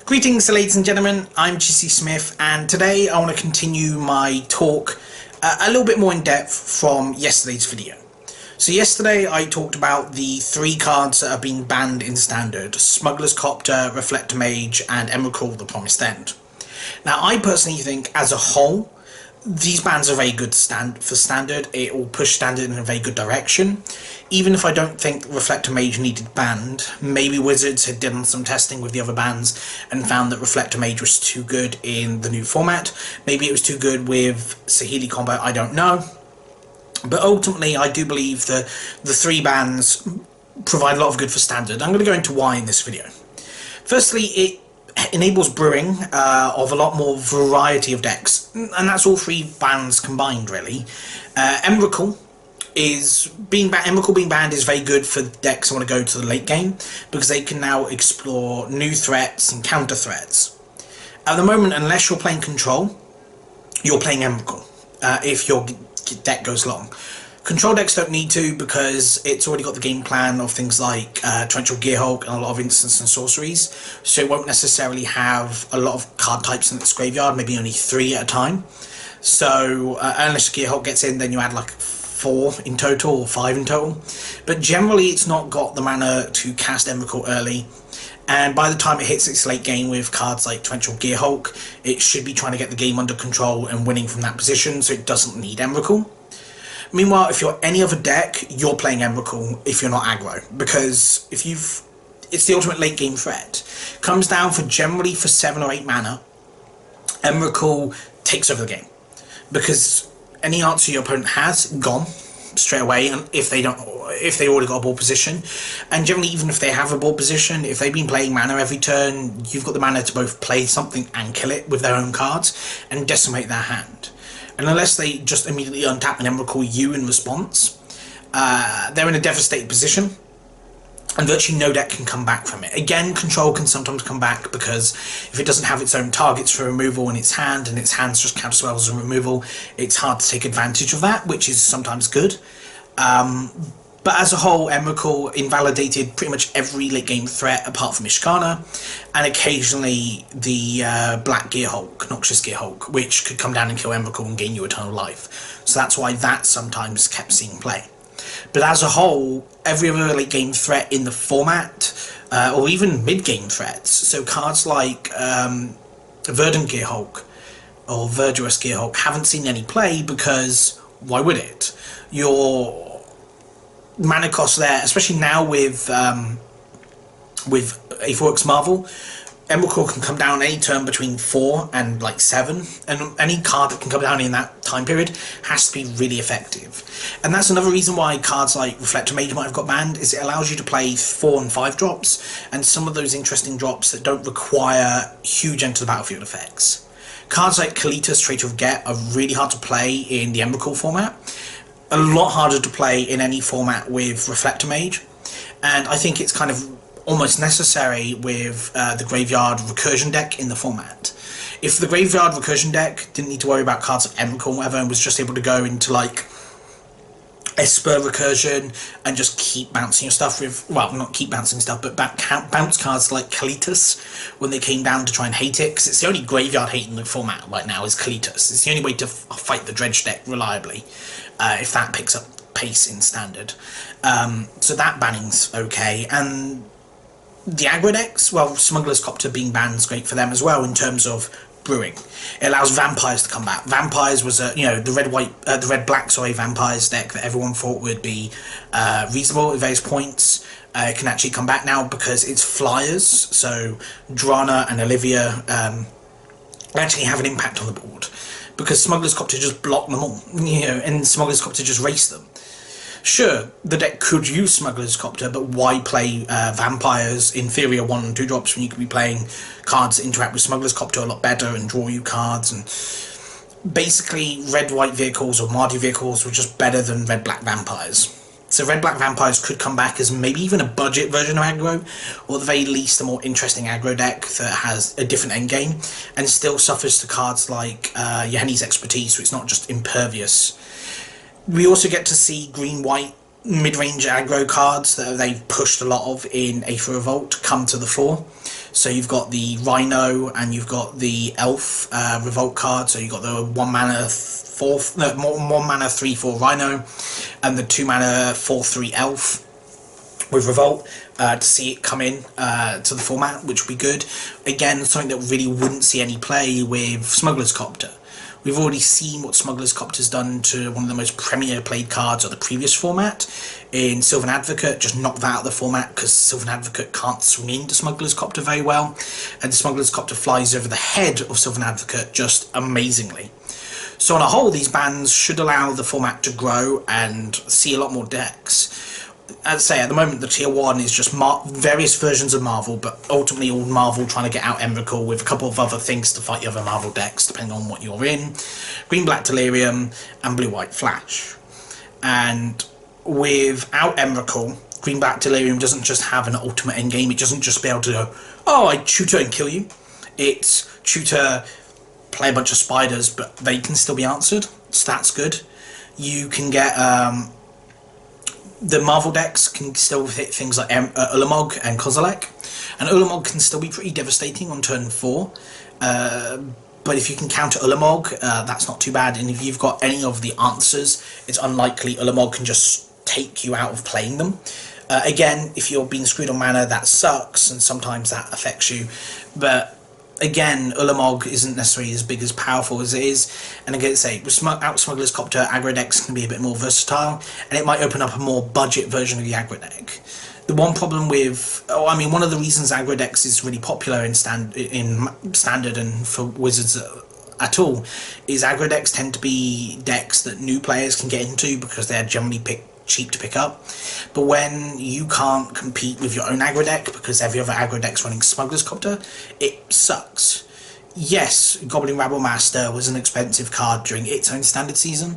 Greetings ladies and gentlemen, I'm GC Smith, and today I want to continue my talk a little bit more in depth from yesterday's video. So yesterday I talked about the three cards that have been banned in Standard: Smuggler's Copter, Reflector Mage and Emrakul the Promised End. Now I personally think as a whole these bans are very good for Standard. It will push Standard in a very good direction. Even if I don't think Reflector Mage needed banned, maybe Wizards had done some testing with the other bans and found that Reflector Mage was too good in the new format. Maybe it was too good with Saheeli combo, I don't know. But ultimately I do believe that the three bans provide a lot of good for Standard. I'm going to go into why in this video. Firstly, it enables brewing of a lot more variety of decks, and that's all three bans combined really. Emrakul being banned is very good for decks that want to go to the late game, because they can now explore new threats and counter threats. At the moment, unless you're playing Control, you're playing Emrakul if your deck goes long. Control decks don't need to, because it's already got the game plan of things like Torrential Gearhulk and a lot of instants and sorceries, so it won't necessarily have a lot of card types in its graveyard, maybe only 3 at a time. So unless Gearhulk gets in, then you add like 4 in total or 5 in total. But generally it's not got the mana to cast Emrakul early, and by the time it hits its late game with cards like Torrential Gearhulk, it should be trying to get the game under control and winning from that position, so it doesn't need Emrakul. Meanwhile, if you're any other deck, you're playing Emrakul if you're not aggro, because it's the ultimate late game threat. Comes down generally for 7 or 8 mana, Emrakul takes over the game, because any answer your opponent has, gone straight away, and if they already got a board position, and generally even if they have a board position, if they've been playing mana every turn, you've got the mana to both play something and kill it with their own cards and decimate their hand. And unless they just immediately untap and Emrakul you in response, they're in a devastated position, and virtually no deck can come back from it. Again, Control can sometimes come back, because if it doesn't have its own targets for removal in its hand, and its hand's just counter spells and removal, it's hard to take advantage of that, which is sometimes good. But as a whole, Emrakul invalidated pretty much every late game threat apart from Ishkana, and occasionally the Black Gearhulk, Noxious Gearhulk, which could come down and kill Emrakul and gain you eternal life. So that's why that sometimes kept seeing play. But as a whole, every other late game threat in the format, or even mid game threats, so cards like Verdant Gearhulk or Verdurous Gearhulk haven't seen any play, because why would it? Your mana cost there, especially now with Aetherworks Marvel, Emrakul can come down any turn between 4 and like 7, and any card that can come down in that time period has to be really effective. And that's another reason why cards like Reflector Mage might have got banned, is it allows you to play 4 and 5 drops, and some of those interesting drops that don't require huge enter the battlefield effects. Cards like Kalitas, Traitor of Get are really hard to play in the Emrakul format, a lot harder to play in any format with Reflector Mage, and I think it's kind of almost necessary with the Graveyard Recursion deck in the format. If the Graveyard Recursion deck didn't need to worry about cards like Emrakul and whatever, and was just able to go into like Esper Recursion and just keep bouncing your stuff with, well, not keep bouncing stuff, but bounce cards like Kalitas when they came down to try and hate it, because it's the only graveyard hate in the format right now is Kalitas. It's the only way to fight the Dredge deck reliably, if that picks up pace in Standard. So that banning's okay, and the aggro decks, well, Smuggler's Copter being banned is great for them as well in terms of brewing. It allows Vampires to come back. Vampires was the red-black Vampires deck that everyone thought would be reasonable at various points. It can actually come back now because it's flyers, so Drana and Olivia actually have an impact on the board, because Smuggler's Copter just block them all, and Smuggler's Copter just race them. Sure, the deck could use Smuggler's Copter, but why play Vampires, inferior 1 and 2 drops, when you could be playing cards that interact with Smuggler's Copter a lot better and draw you cards? And basically, red-white vehicles or Mardu vehicles were just better than red-black Vampires. So red-black Vampires could come back as maybe even a budget version of aggro, or at the very least a more interesting aggro deck that has a different endgame, and still suffers to cards like Yahenni's Expertise, so it's not just impervious. We also get to see green-white mid-range aggro cards that they've pushed a lot of in Aether Revolt come to the fore. So you've got the Rhino and you've got the Elf Revolt card. So you've got the 1 mana 1 mana 3/4 Rhino and the 2 mana 4/3 Elf with Revolt to see it come in to the format, which would be good. Again, something that really wouldn't see any play with Smuggler's Copter. We've already seen what Smuggler's Copter's done to one of the most premier played cards of the previous format in Sylvan Advocate. Just knocked that out of the format because Sylvan Advocate can't swing into Smuggler's Copter very well, and Smuggler's Copter flies over the head of Sylvan Advocate just amazingly. So on a whole, these bans should allow the format to grow and see a lot more decks. As I say, at the moment, the Tier 1 is just various versions of Marvel, but ultimately all Marvel trying to get out Emrakul with a couple of other things to fight the other Marvel decks, depending on what you're in. Green-Black Delirium and Blue-White Flash. And without Emrakul, Green-Black Delirium doesn't just have an ultimate endgame. It doesn't just be able to go, oh, I tutor and kill you. It's tutor, play a bunch of spiders, but they can still be answered. So that's good. You can get... the Marvel decks can still hit things like Ulamog and Kozilek, and Ulamog can still be pretty devastating on turn 4, but if you can counter Ulamog, that's not too bad, and if you've got any of the answers, it's unlikely Ulamog can just take you out of playing them. Again, if you're being screwed on mana, that sucks, and sometimes that affects you, but again, Ulamog isn't necessarily as big as powerful as it is, and again, say, with Smuggler's Copter, aggro decks can be a bit more versatile, and it might open up a more budget version of the aggro deck. The one problem with, one of the reasons aggro decks is really popular in standard and for Wizards at all, is aggro decks tend to be decks that new players can get into because they're generally cheap to pick up. But when you can't compete with your own aggro deck because every other aggro deck's running Smuggler's Copter, it sucks. Yes, Goblin Rabble Master was an expensive card during its own standard season,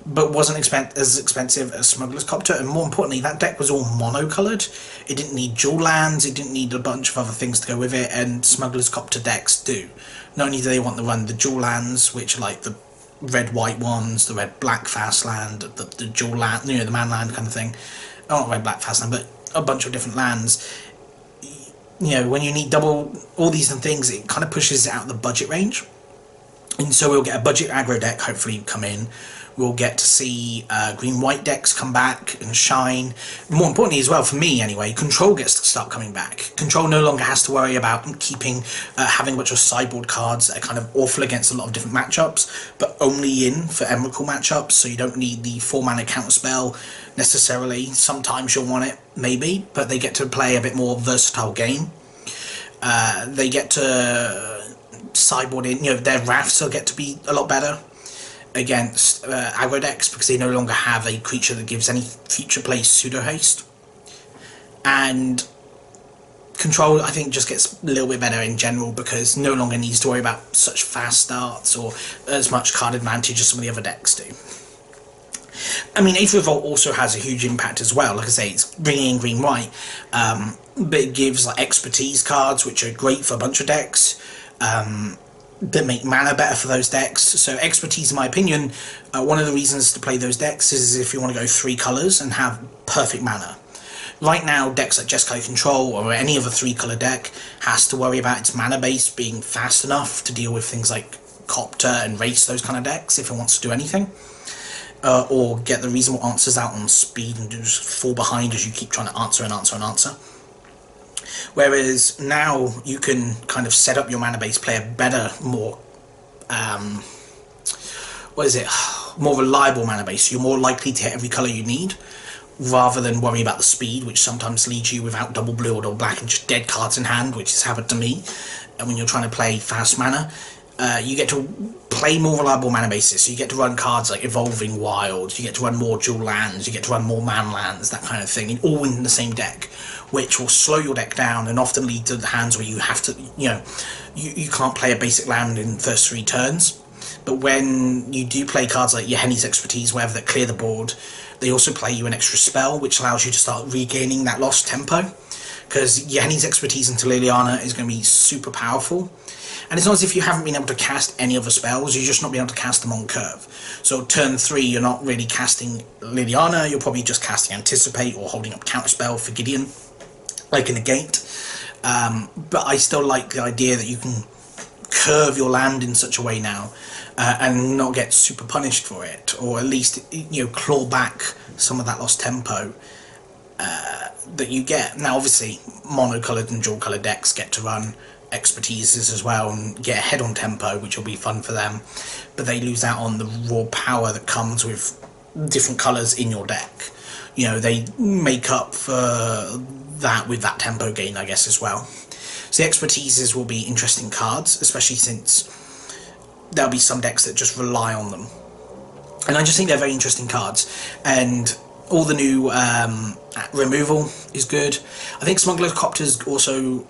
but wasn't as expensive as Smuggler's Copter, and more importantly, that deck was all mono-coloured. It didn't need dual lands, it didn't need a bunch of other things to go with it, and Smuggler's Copter decks do. Not only do they want to run the dual lands, which are like the red-white ones, the red-black fast land, the dual land, the man land kind of thing. Oh, not red-black fast land, but a bunch of different lands. When you need double all these things, it kind of pushes it out of the budget range. And so we'll get a budget aggro deck hopefully come in. We'll get to see green-white decks come back and shine. More importantly as well, for me anyway, Control gets to start coming back. Control no longer has to worry about having a bunch of sideboard cards that are kind of awful against a lot of different matchups, but only in for Emrakul matchups, so you don't need the 4-mana counterspell necessarily. Sometimes you'll want it, maybe, but they get to play a bit more versatile game. They get to sideboard in, their Wraths will get to be a lot better against aggro decks because they no longer have a creature that gives any future play pseudo haste. And Control, I think, just gets a little bit better in general because no longer needs to worry about such fast starts or as much card advantage as some of the other decks do. Aether Revolt also has a huge impact as well. Like I say, it's bringing in green-white, but it gives like expertise cards, which are great for a bunch of decks. That make mana better for those decks. So expertise, in my opinion, one of the reasons to play those decks is if you want to go 3 colours and have perfect mana. Right now, decks like Jeskai Control or any other 3-colour deck has to worry about its mana base being fast enough to deal with things like Copter and Race, those kind of decks, if it wants to do anything. Or get the reasonable answers out on speed and just fall behind as you keep trying to answer and answer and answer. Whereas now you can kind of set up your mana base, play a better, more more reliable mana base. So you're more likely to hit every colour you need, rather than worry about the speed, which sometimes leaves you without double blue or double black and just dead cards in hand, which has happened to me. And when you're trying to play fast mana, you get to play more reliable mana bases. So you get to run cards like Evolving Wilds, you get to run more dual lands, you get to run more man lands, that kind of thing, all in the same deck, which will slow your deck down and often lead to the hands where you have to, you can't play a basic land in the first 3 turns. But when you do play cards like Yahenni's Expertise, whatever, that clear the board, they also play you an extra spell, which allows you to start regaining that lost tempo. Because Yahenni's Expertise into Liliana is going to be super powerful. And it's not as if you haven't been able to cast any other spells, you're just not being able to cast them on curve. So turn 3, you're not really casting Liliana, you're probably just casting Anticipate or holding up Counterspell for Gideon, like in a gate. but I still like the idea that you can curve your land in such a way now and not get super punished for it, or at least, you know, claw back some of that lost tempo that you get. Now obviously monocoloured and dual coloured decks get to run expertises as well and get ahead on tempo, which will be fun for them, but they lose out on the raw power that comes with different colours in your deck. You know, they make up for that with that tempo gain, I guess, as well. So the expertises will be interesting cards, especially since there'll be some decks that just rely on them, and I just think they're very interesting cards. And all the new removal is good. I think Smuggler's Copter is also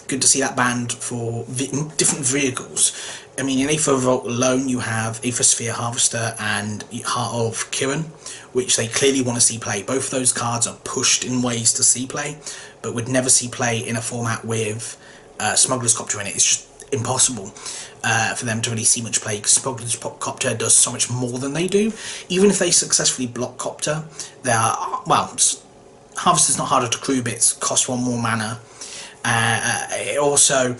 good to see that banned for different vehicles. I mean, in Aether Revolt alone, you have Aether Sphere Harvester and Heart of Kiran, which they clearly want to see play. Both of those cards are pushed in ways to see play, but would never see play in a format with Smuggler's Copter in it. It's just impossible for them to really see much play, because Smuggler's Copter does so much more than they do. Even if they successfully block Copter, they are, well, Harvester's not harder to crew, but it costs 1 more mana. It also,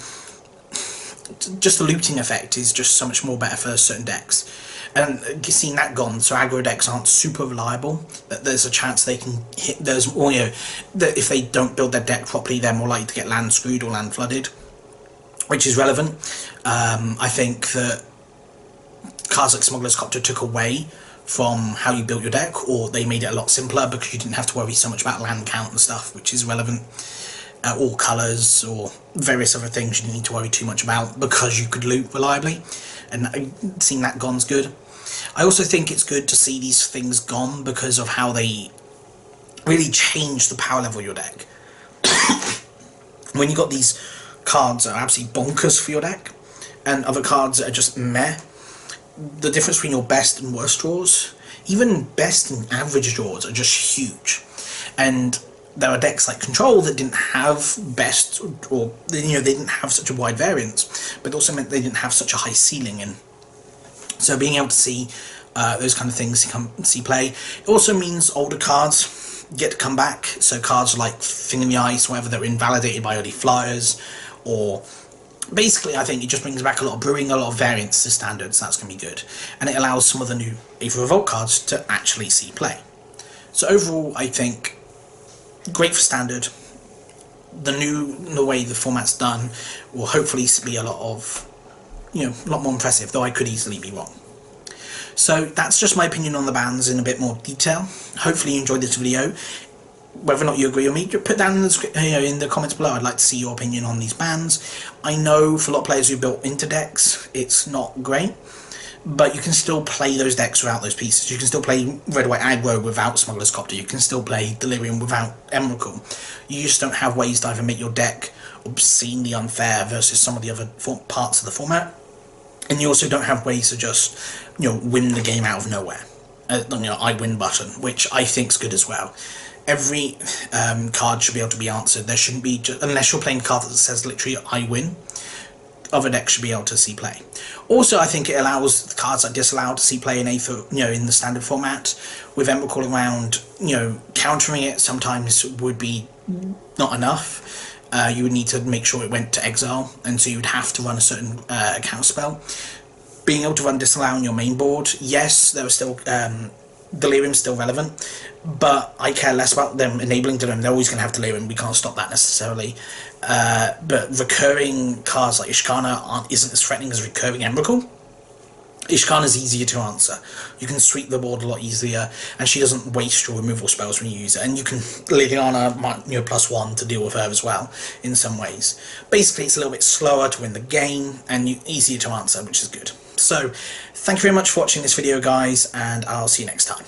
just the looting effect is just so much more better for certain decks, and seeing that gone, so aggro decks aren't super reliable, that there's a chance they can hit, there's, or, you know, that if they don't build their deck properly, they're more likely to get land screwed or land flooded, which is relevant. I think that cards like Smuggler's Copter took away from how you built your deck, or they made it a lot simpler because you didn't have to worry so much about land count and stuff, which is relevant. Or colours, or various other things you didn't need to worry too much about because you could loot reliably, and seeing that gone's good. I also think it's good to see these things gone because of how they really change the power level of your deck. When you got these cards that are absolutely bonkers for your deck, and other cards that are just meh, the difference between your best and worst draws, even best and average draws, are just huge. And there are decks like Control that didn't have best, or, you know, they didn't have such a wide variance, but it also meant they didn't have such a high ceiling. And so being able to see those kind of things see play, it also means older cards get to come back. So cards like Thing in the Ice, whether they're invalidated by early flyers, or basically I think it just brings back a lot of brewing, a lot of variance to standards. That's going to be good, and it allows some of the new Aether Revolt cards to actually see play. So overall, I think great for standard. The way the format's done will hopefully be a lot of, you know, a lot more impressive, though I could easily be wrong. So that's just my opinion on the bans in a bit more detail. Hopefully you enjoyed this video. Whether or not you agree with me, put down in the, you know, in the comments below. I'd like to see your opinion on these bans. I know for a lot of players who built into decks, it's not great, but you can still play those decks without those pieces. You can still play Red-White Aggro without Smuggler's Copter. You can still play Delirium without Emrakul. You just don't have ways to either make your deck obscenely unfair versus some of the other parts of the format. And you also don't have ways to just, you know, win the game out of nowhere. You know, I win button, which I think's good as well. Every card should be able to be answered. There shouldn't be, unless you're playing a card that says literally I win, other decks should be able to see play. Also, I think it allows the cards that are disallowed to see play in Aether, you know, in the standard format. With Emrakul around, you know, countering it sometimes would be not enough. You would need to make sure it went to exile, and so you would have to run a certain counter spell. Being able to run disallow on your main board, yes, there was still Delirium's still relevant, but I care less about them enabling Delirium. They're always going to have Delirium, we can't stop that necessarily. But recurring cards like Ishkana isn't as threatening as recurring Emrakul. Ishkana is easier to answer. You can sweep the board a lot easier, and she doesn't waste your removal spells when you use it. And you can Liliana, you know, +1 to deal with her as well in some ways. Basically, it's a little bit slower to win the game and easier to answer, which is good. So, thank you very much for watching this video, guys, and I'll see you next time.